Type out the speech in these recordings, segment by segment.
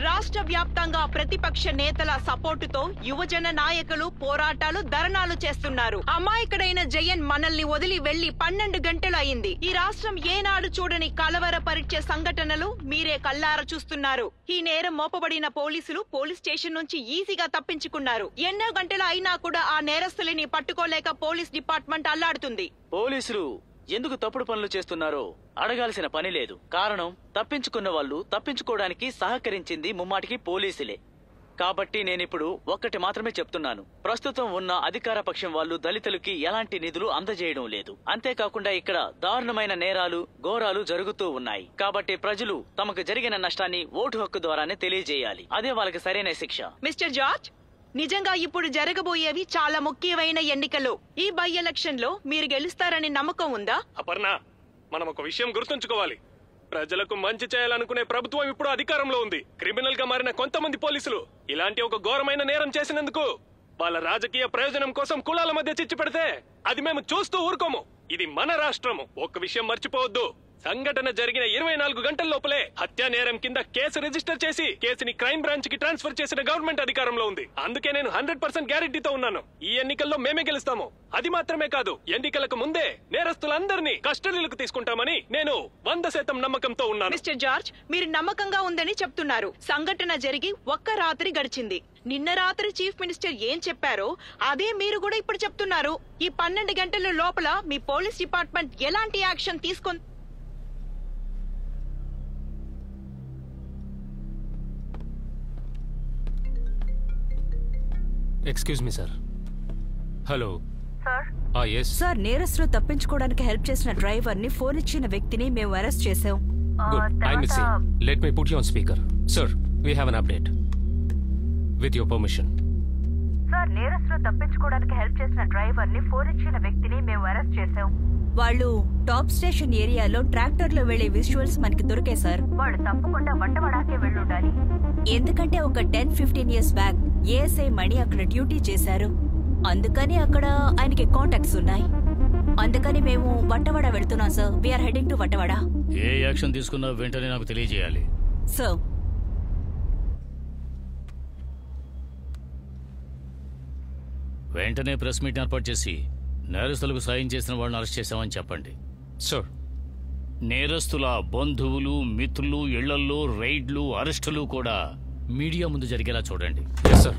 రాష్ట్ర వ్యాప్తంగా ప్రతిపక్ష నేతల సపోర్టుతో యువజన నాయకులు పోరాటాలు ధర్నాలు చేస్తున్నారు. అమాయకుడైన జయన్ మనల్ని వదిలి వెళ్లి 12 గంటలు అయింది. ఈ రాష్ట్రం ఏనాడు చూడని కలవరపరిచే సంఘటనలు మీరే కల్లారా చూస్తున్నారు. ఈ నేరం మోపబడిన పోలీసులు పోలీస్ స్టేషన్ నుంచి ఈజీగా తప్పించుకున్నారు. ఎన్నో గంటలు అయినా కూడా ఆ నేరస్తులని పట్టుకోలేక పోలీస్ డిపార్ట్మెంట్ అల్లాడుతుంది. పోలీసులు ఎందుకు తప్పుడు పనులు చేస్తున్నారో అడగాల్సిన పని లేదు. కారణం తప్పించుకున్న వాళ్ళు తప్పించుకోవడానికి సహకరించింది ముమ్మాటికి పోలీసులే. కాబట్టి నేనిప్పుడు ఒక్కటి మాత్రమే చెప్తున్నాను. ప్రస్తుతం ఉన్న అధికార పక్షం వాళ్ళు దళితులకి ఎలాంటి నిధులు అందజేయడం లేదు. అంతేకాకుండా ఇక్కడ దారుణమైన నేరాలు ఘోరాలు జరుగుతూ ఉన్నాయి. కాబట్టి ప్రజలు తమకు జరిగిన నష్టాన్ని ఓటు హక్కు ద్వారానే తెలియజేయాలి. అదే వాళ్ళకి సరైన శిక్ష. మిస్టర్ జార్జ్, నిజంగా ఇప్పుడు జరగబోయేవి చాలా ముఖ్యమైన ఎన్నికలు. ఈ బై ఎలక్షన్ లో మీరు గెలుస్తారని నమ్మకం ఉందా? అపర్ణ, మనం ఒక విషయం గుర్తుంచుకోవాలి. ప్రజలకు మంచి చేయాలనుకునే ప్రభుత్వం ఇప్పుడు అధికారంలో ఉంది. క్రిమినల్ గా మారిన కొంతమంది పోలీసులు ఇలాంటి ఒక ఘోరమైన నేరం చేసినందుకు వాళ్ళ రాజకీయ ప్రయోజనం కోసం కులాల మధ్య చిచ్చు పెడితే అది మేము చూస్తూ ఊరుకోము. ఇది మన రాష్ట్రము. ఒక్క విషయం మర్చిపోవద్దు. సంఘటన జరిగిన 24 గంటల లోపలే హత్యా నేరం కింద కేసు రిజిస్టర్ చేసి కేసుని క్రైమ్ బ్రాంచ్ కి ట్రాన్స్ఫర్ చేసిన గవర్నమెంట్ అధికారంలో ఉంది. అందుకే నేను 100% గ్యారెంటీతో ఉన్నాను. ఈ ఎన్నికల్లో మేమే గెలుస్తాము. అది మాత్రమే కాదు, ఎన్నికలకు ముందే నేరస్తులందరినీ కస్టడీలకు తీసుకుంటామని నేను 100% నమ్మకంతో ఉన్నాను. మిస్టర్ జార్జ్, మీరు నమ్మకంగా ఉందని చెప్తున్నారు. సంఘటన జరిగి ఒక్క రాత్రి గడిచింది. నిన్న రాత్రి చీఫ్ మినిస్టర్ ఏం చెప్పారో అదే మీరు కూడా ఇప్పుడు చెప్తున్నారు. ఈ 12 గంటల లోపల మీ పోలీస్ డిపార్ట్మెంట్ ఎలాంటి యాక్షన్ తీసుకొని excuse me sir. Hello sir. Yes sir, నేరస్తులు తప్పించుకోవడానికి హెల్ప్ చేసిన డ్రైవర్ ని ఫోన్ ఇచ్చిన వ్యక్తిని మేము అరెస్ట్ చేసాం. Good. I miss you. Let me put you on speaker. Sir, we have an update with your permission. Sir, నేరస్తులు తప్పించుకోవడానికి హెల్ప్ చేసిన డ్రైవర్ ని ఫోన్ ఇచ్చిన వ్యక్తిని మేము అరెస్ట్ చేసాం. వాళ్ళు టాప్ స్టేషన్ ఏరియాలో ట్రాక్టర్ లో వెళ్లే విజువల్స్ మనకి దొరికాయి సార్. వాళ్ళు తప్పకుండా వంటవాడాకే వెళ్ళుండాలి. ఎందుకంటే ఒక 10-15 ఇయర్స్ బ్యాక్ ఏఎస్ఐ మణి అక్కడ డ్యూటీ చేశారు. అందుకని అక్కడ ఆయనకి కాంటాక్ట్స్ ఉన్నాయి. అందుకని మేము వంటవాడ వెళ్తున్నాం sir. We're heading to Vantawada. ఏ యాక్షన్ తీసుకున్నా వెంటనే నాకు తెలియజేయాలి సార్. వెంటనే ప్రెస్ మీట్ ఏర్పాటు చేసి నేరస్తులకు సాయం చేసిన వాళ్ళని అరెస్ట్ చేశామని చెప్పండి. సార్, నేరస్తుల బంధువులు మిత్రులు ఇళ్లల్లో రైడ్లు అరెస్టులు కూడా మీడియా ముందు జరిగేలా చూడండి. Yes sir.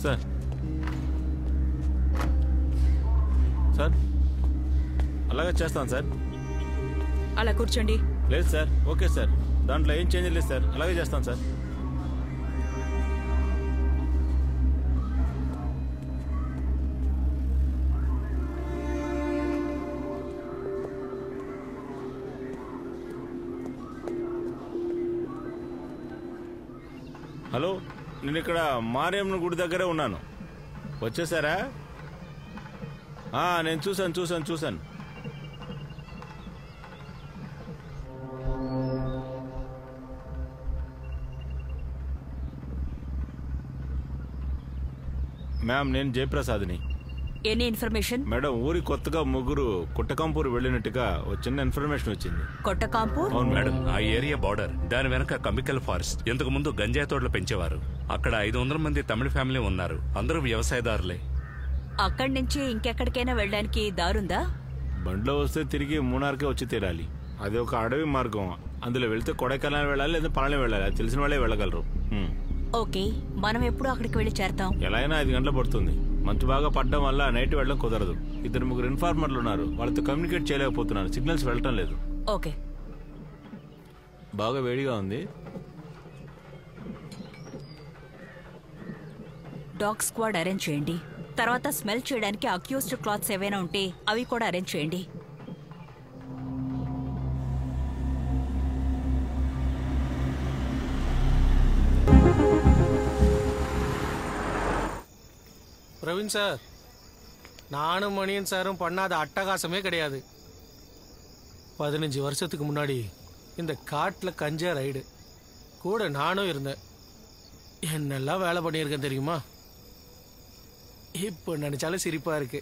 సార్ సార్ అలాగే చేస్తాను సార్. అలా కూర్చోండి. లేదు సార్, ఓకే సార్, దాంట్లో ఏం చేంజ్ లేదు సార్, అలాగే చేస్తాను సార్. హలో, నేను ఇక్కడ మారియమ్మ గుడి దగ్గరే ఉన్నాను. వచ్చేసారా? నేను చూశాను. మ్యామ్, నేను జయప్రసాద్ని. Any information? మేడం, ఊరి కొత్తగా ముగ్గురు కుట్టకంపూర్ వెళ్ళినట్టుగా ఒక చిన్న ఇన్ఫర్మేషన్ వచ్చింది. కొట్టకాంపూర్? అవును మేడం. ఆ ఏరియా బార్డర్, దాని వెనక కెమికల్ ఫారెస్ట్. ఇంతకు ముందు గంజాయి తోటలు పెంచేవారు. అక్కడ 500 మంది తమిళ ఫ్యామిలీ ఉన్నారు. అందరూ వ్యవసాయదారులే. అక్కడి నుంచి ఇంకెక్కడికైనా వెళ్ళడానికి దారుందా? బండ్లో వస్తే తిరిగి మూనార్కే వచ్చి తీరాలి. అది ఒక అడవి మార్గం. అందులో వెళ్తే కొడైకెనాల్ వెళ్ళాలి, లేదా పళని వెళ్ళాలి. అది తెలిసిన వాళ్ళే వెళ్ళగలరు. ఓకే, మనం ఎప్పుడు అక్కడికి వెళ్ళి చేరతాం? ఎలా అయినా 5 గంటలు పడుతుంది. మంచు బాగా పడ్డం వల్ల నైట్ వెళ్ళడం కుదరదు. 2-3 ఇన్ఫార్మర్లు ఉన్నారు, వాళ్ళతో కమ్యూనికేట్ చేయలేకపోతున్నాను. సిగ్నల్స్ వెళ్ళటం లేదు. ఓకే. బాగా వేడిగా ఉంది. డాగ్ స్క్వాడ్ అరేంజ్ చేయండి. తర్వాత స్మెల్ చేయడానికి అక్యూజ్డ్ క్లాత్స్ ఏవైనా ఉంటే అవి కూడా అరేంజ్ చేయండి. பிரவீன் சார், நானும் மணியன் சாரும் பண்ணாத அட்டகாசமே கிடையாது. 15 வருஷத்துக்கு முன்னாடி இந்த காட்டில் கஞ்சா ரைடு கூட நானும் இருந்தேன். என்னெல்லாம் வேலை பண்ணியிருக்கேன் தெரியுமா? இப்போ நினைச்சாலும் சிரிப்பா இருக்கு.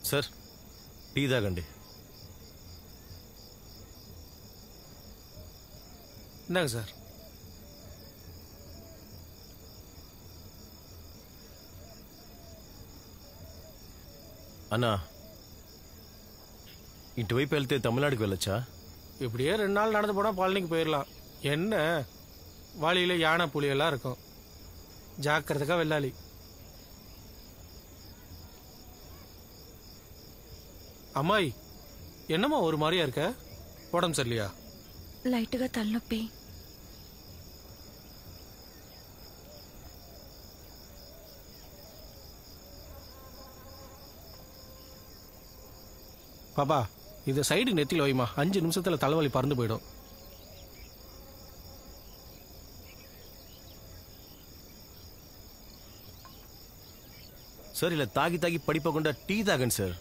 సార్, టీ తాగండి. இந்தாங்க சார். అన్నా ఇటువైపు వెళ్తే తమిళనాడుకి వెళ్ళొచ్చా? இப்படியே 2 நாள் நடந்து போனால் பழனிக்கு போயிடலாம். என்ன வழியில் யானை புலியெல்லாம் இருக்கும். ஜாக்கிரதைக்கா வெள்ளாளி. అమ్మాయి என்னம்மா ஒரு மாதிரியா இருக்க? உடம்பு சரியில்லையா? లైట్గా తలనొప్పి. பாப்பா இதை சைடு நெத்தியில் வைமா. 5 நிமிஷத்துல தலைவலி பறந்து போயிடும். సార్ ఇలా తాగి తాగి పడిపోకుండా టీ తాగండి సార్.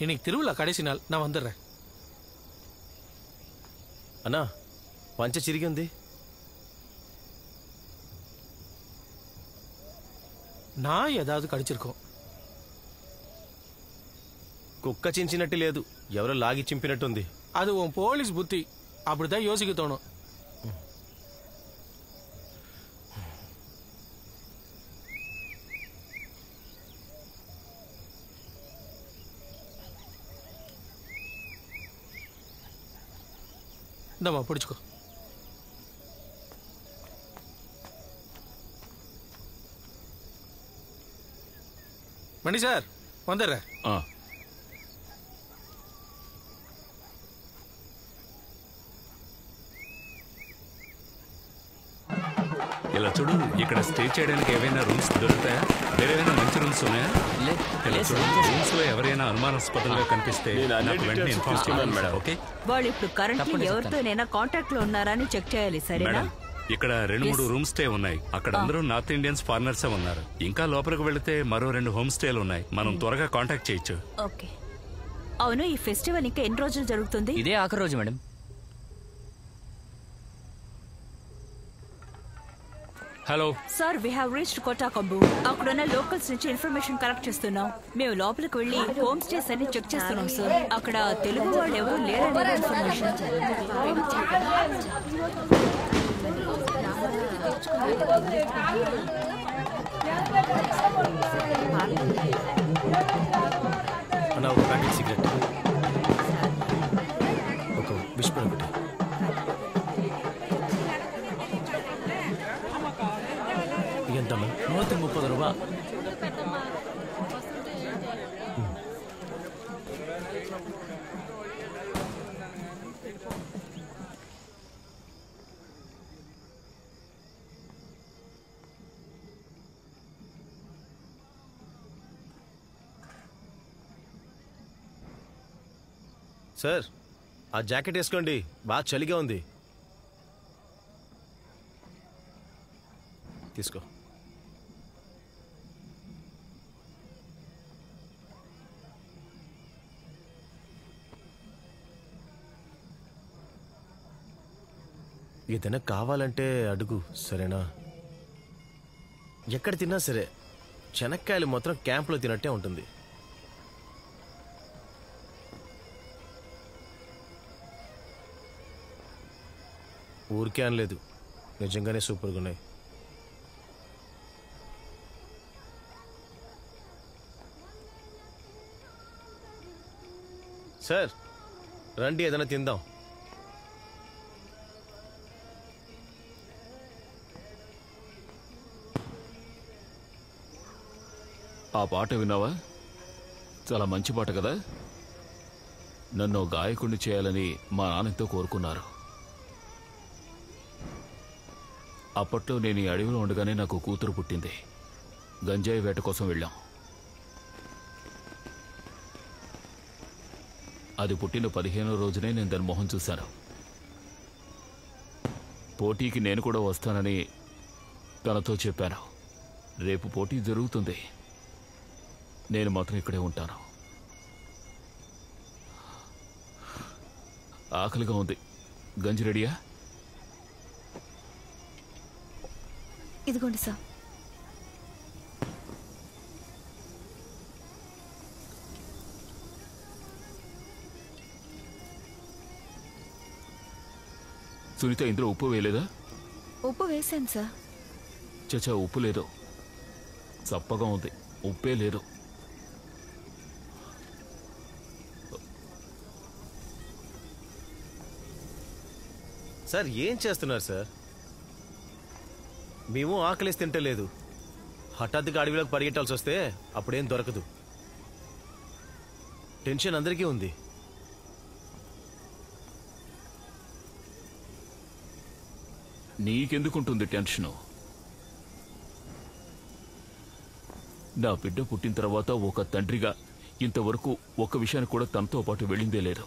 இன்னைக்கு திருவிழா கடைசி நாள், நான் வந்துடுறேன். అన్నా పంచ చిరిగి ఉంది. நான் ஏதாவது கடிச்சிருக்கோம். కుక్క చించినట్టు లేదు, ఎవరో లాగి చింపినట్టుంది. அது உன் போலீஸ் புத்தி. அப்படிதான் யோசிக்க தோணும். இந்தம்மா பிடிச்சுக்கோ. மணி சார் வந்துடுறேன். ఇలా చూడు, ఇక్కడ స్టే చేయడానికి ఏవైనా రూమ్స్ దొరుకుతాయా? వేరేమైనా మంచి రూమ్స్ ఉన్నాయా? ఇలా చూడు, రూమ్స్ లో ఎవరైనా అనుమానాస్పదంగా కనిపిస్తే నాకు వెంటనే ఇన్ఫార్మ్ చేయండి మేడం. ఓకే? వాళ్ళు ఇప్పుడు కరెంట్లీ ఎవరితోనైనా కాంటాక్ట్ లో ఉన్నారా అని చెక్ చేయాలి. సరేనా? మేడం, ఇక్కడ 2-3 రూమ్ స్టే ఉన్నాయి. అక్కడ అందరూ నార్త్ ఇండియన్స్ ఫారినర్సే ఉన్నారు. ఇంకా లోపలికి వెళితే మరో 2 హోమ్ స్టేలు ఉన్నాయి. మనం త్వరగా కాంటాక్ట్ చేయొచ్చు. ఓకే. అవును, ఈ ఫెస్టివల్ ఇంకా ఎన్ని రోజులు జరుగుతుంది? ఇదే ఆఖరి రోజు madam. Hello sir, we have reached Kottakamboor. అక్కడున్న లోకల్స్ నుంచి ఇన్ఫర్మేషన్ కలెక్ట్ చేస్తున్నాం. మేము లోపలికి వెళ్ళి హోమ్ స్టేస్ అన్ని చెక్ చేస్తున్నాం సార్. అక్కడ తెలుగు వాళ్ళు ఎవరు లేరనే ఇన్ఫర్మేషన్. అన్నా ఒక ప్యాకెట్ సిగరెట్, ఒక విస్పర్ ఒకటి. ఎంతమ్మా? 130 రూపా. సార్ ఆ జాకెట్ వేసుకోండి, బాగా చలిగా ఉంది. తీసుకో. ఏదైనా కావాలంటే అడుగు, సరేనా? ఎక్కడ తిన్నా సరే శనక్కాయలు మాత్రం క్యాంప్లో తినట్టే ఉంటుంది. ఊరికే అనలేదు, నిజంగానే సూపర్గా ఉన్నాయి. సార్ రండి, ఏదైనా తిందాం. ఆ పాట విన్నావా? చాలా మంచి పాట కదా. నన్ను గాయకుడిని చేయాలని మా నాన్నతో కోరుకున్నారు. అప్పట్లో నేను ఈ అడవిలో ఉండగానే నాకు కూతురు పుట్టింది. గంజాయి వేట కోసం వెళ్ళాం. అది పుట్టిన 15వ రోజునే నేను దాని మొహం చూశాను. పోటీకి నేను కూడా వస్తానని తనతో చెప్పాను. రేపు పోటీ జరుగుతుంది, నేను మాత్రం ఇక్కడే ఉంటాను. ఆకలిగా ఉంది. గంజి రెడీయా? ఇదిగోండి సార్. సునీత ఇందులో ఉప్పు వేయలేదా? ఉప్పు వేశాను సార్. చచ్చా, ఉప్పు లేదు. చప్పగా ఉంది, ఉప్పే లేదు. సార్ ఏం చేస్తున్నారు సార్? మేము ఆకలిసి తింటలేదు. హఠాత్తుగా అడవిలోకి పరిగెట్టాల్సి వస్తే అప్పుడేం దొరకదు. టెన్షన్ అందరికీ ఉంది. నీకెందుకుంటుంది టెన్షను? నా బిడ్డ పుట్టిన తర్వాత ఒక తండ్రిగా ఇంతవరకు ఒక్క విషయాన్ని కూడా తనతో పాటు వెళ్ళిందే లేదు.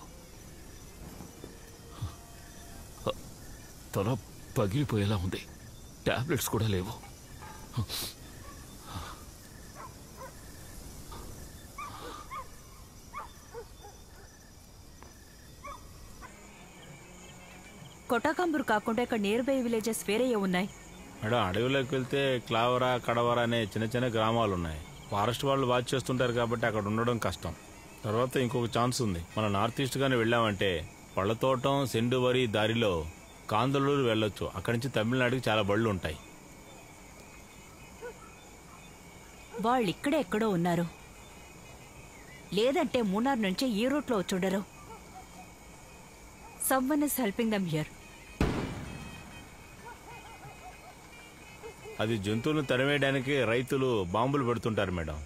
తల పగిలిపోయేలా ఉంది. టాబ్లెట్స్ కూడా లేవు. కొటాకంబూర్ కాకుండా ఇక్కడ నియర్ బై విలేజెస్ వేరే ఉన్నాయి. మేడం, అడవిలోకి వెళ్తే క్లావరా, కడవరా అనే చిన్న చిన్న గ్రామాలు ఉన్నాయి. ఫారెస్ట్ వాళ్ళు వాచ్ చేస్తుంటారు కాబట్టి అక్కడ ఉండడం కష్టం. తర్వాత ఇంకొక ఛాన్స్ ఉంది. మన నార్త్ ఈస్ట్ గానే వెళ్ళామంటే పళ్ళతోటం, సెండువరి దారిలో కాందలూరు వెళ్ళొచ్చు. అక్కడి నుంచి తమిళనాడుకి చాలా బళ్ళు ఉంటాయి. వాళ్ళు ఇక్కడే ఎక్కడో ఉన్నారు. లేదంటే మూనార్ నుంచి ఈ రూట్లో వచ్చుండరు. Someone is helping them here. అది జంతువులను తరిమేయడానికి రైతులు బాంబులు పెడుతుంటారు మేడం.